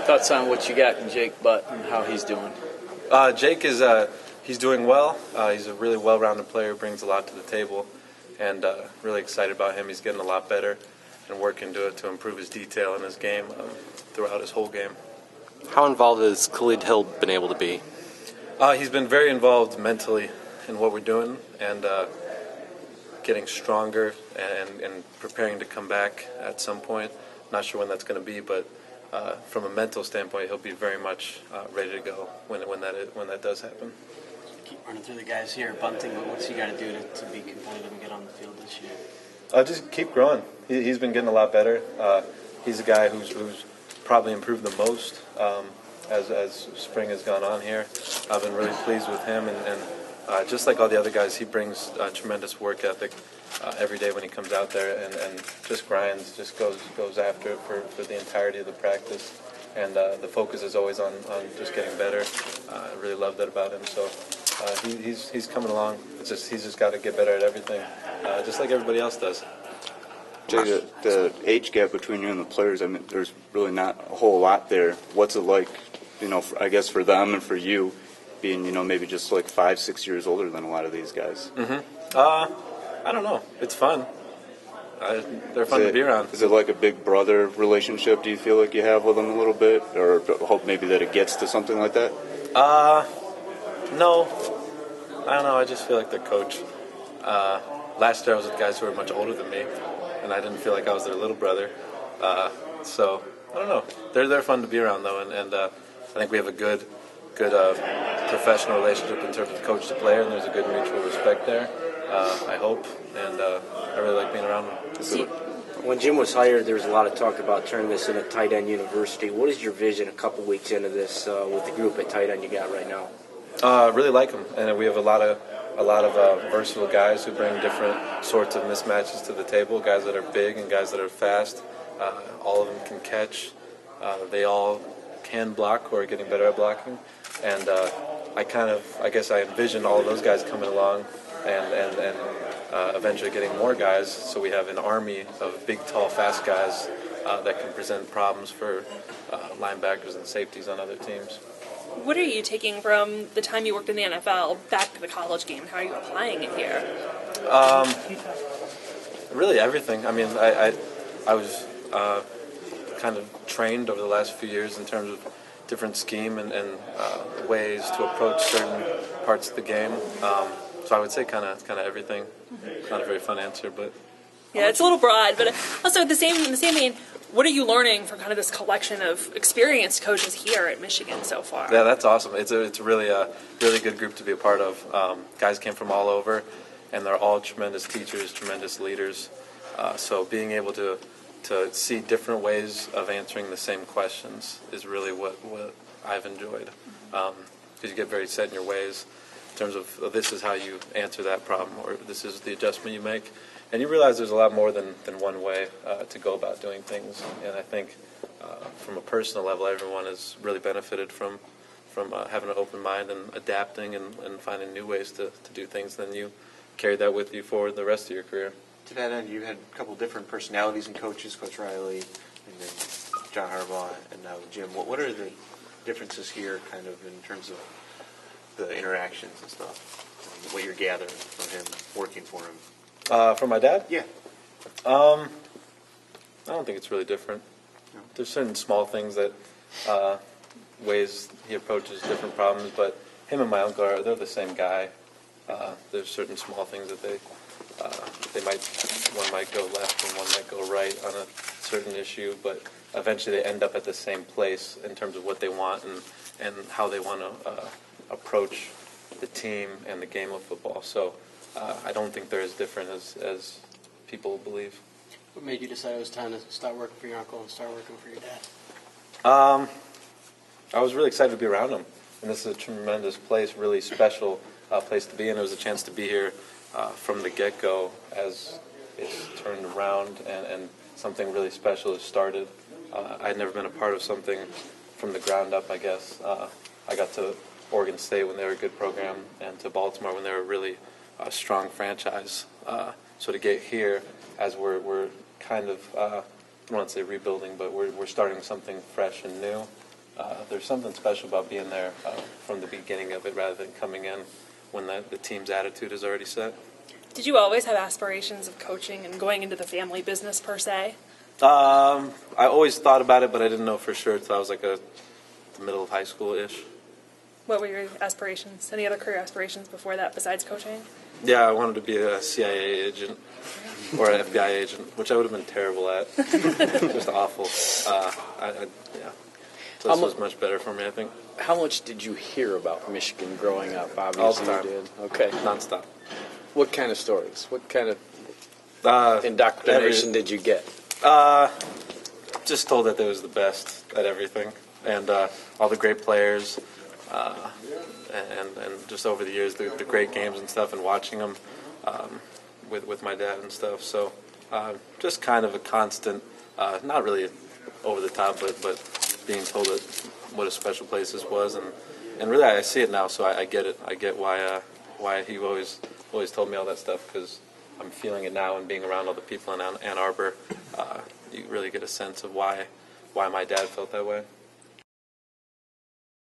Thoughts on what you got in Jake Butt and how he's doing? Jake is he's doing well. He's a really well-rounded player, brings a lot to the table, and really excited about him. He's getting a lot better and working to improve his detail in his game throughout his whole game. How involved has Khalid Hill been able to be? He's been very involved mentally in what we're doing and getting stronger and preparing to come back at some point. Not sure when that's going to be, but from a mental standpoint, he'll be very much ready to go when that does happen. Keep running through the guys here. Bunting, what's he got to do to be competitive and get on the field this year? Just keep growing. He's been getting a lot better. He's a guy who's probably improved the most as spring has gone on here. I've been really pleased with him, and just like all the other guys, he brings tremendous work ethic every day when he comes out there and just grinds, just goes after it for the entirety of the practice. And the focus is always on just getting better. I really love that about him. So he's coming along. He's just got to get better at everything, just like everybody else does. Jay, the age gap between you and the players, I mean, there's really not a whole lot there. What's it like, I guess for them and for you, being, maybe just like 5-6 years older than a lot of these guys? I don't know. It's fun. They're fun to be around. Is it like a big brother relationship, do you feel like you have with them a little bit? Or hope maybe that it gets to something like that? No. I don't know. I just feel like their coach. Last year I was with guys who were much older than me, and I didn't feel like I was their little brother. So, I don't know. They're fun to be around, though, and I think we have a good professional relationship in terms of coach to player, and there's a good mutual respect there, I hope, and I really like being around them. See, when Jim was hired, there was a lot of talk about turning this into tight end university. What is your vision a couple weeks into this with the group at tight end you got right now? I really like them, and we have a lot of versatile guys who bring different sorts of mismatches to the table, guys that are big and guys that are fast. All of them can catch. They all can block or are getting better at blocking. And I guess I envision all of those guys coming along and eventually getting more guys. So we have an army of big, tall, fast guys that can present problems for linebackers and safeties on other teams. What are you taking from the time you worked in the NFL back to the college game, and how are you applying it here? Really everything. I mean, I was kind of trained over the last few years in terms of different scheme and ways to approach certain parts of the game. So I would say kind of everything. Not a very fun answer, but yeah, it's a little broad. But also in the same vein, what are you learning from kind of this collection of experienced coaches here at Michigan so far? Yeah, that's awesome. It's really a really good group to be a part of. Guys came from all over, and they're all tremendous teachers, tremendous leaders. So being able to see different ways of answering the same questions is really what I've enjoyed. Because you get very set in your ways in terms of this is how you answer that problem, or this is the adjustment you make. And you realize there's a lot more than one way to go about doing things. And I think from a personal level, everyone has really benefited from having an open mind and adapting and finding new ways to do things. Then you carry that with you for the rest of your career. To that end, you had a couple different personalities and coaches, Coach Riley and then John Harbaugh and now Jim. What are the differences here kind of in terms of the interactions and stuff, and what you're gathering from him, working for him? From my dad? Yeah. I don't think it's really different. No. There's certain small things that ways he approaches different problems, but him and my uncle they're the same guy. There's certain small things that one might go left and one might go right on a certain issue, but eventually they end up at the same place in terms of what they want and how they want to approach the team and the game of football. So I don't think they're as different as people believe. What made you decide it was time to stop working for your uncle and start working for your dad? I was really excited to be around him, and this is a tremendous place, really special place to be in. It was a chance to be here from the get-go as it's turned around and something really special has started. I had never been a part of something from the ground up, I guess. I got to Oregon State when they were a good program and to Baltimore when they were really a strong franchise. So to get here as we're kind of, I don't want to say rebuilding, but we're starting something fresh and new. there's something special about being there from the beginning of it rather than coming in when the team's attitude is already set. Did you always have aspirations of coaching and going into the family business per se? I always thought about it, but I didn't know for sure until I was like the middle of high school-ish. What were your aspirations? Any other career aspirations before that besides coaching? Yeah, I wanted to be a CIA agent or an FBI agent, which I would have been terrible at. Just awful. Yeah. So this was much better for me, I think. How much did you hear about Michigan growing up? Obviously, All the time. you did. Okay. Nonstop. What kind of stories? What kind of indoctrination did you get? Just told that they was the best at everything, and all the great players, and just over the years the great games and stuff, and watching them with my dad and stuff. So just kind of a constant, not really over the top, but being told that what a special place this was, and really I see it now, so I get it. I get why he always told me all that stuff, because I'm feeling it now, and being around all the people in Ann Arbor, you really get a sense of why my dad felt that way.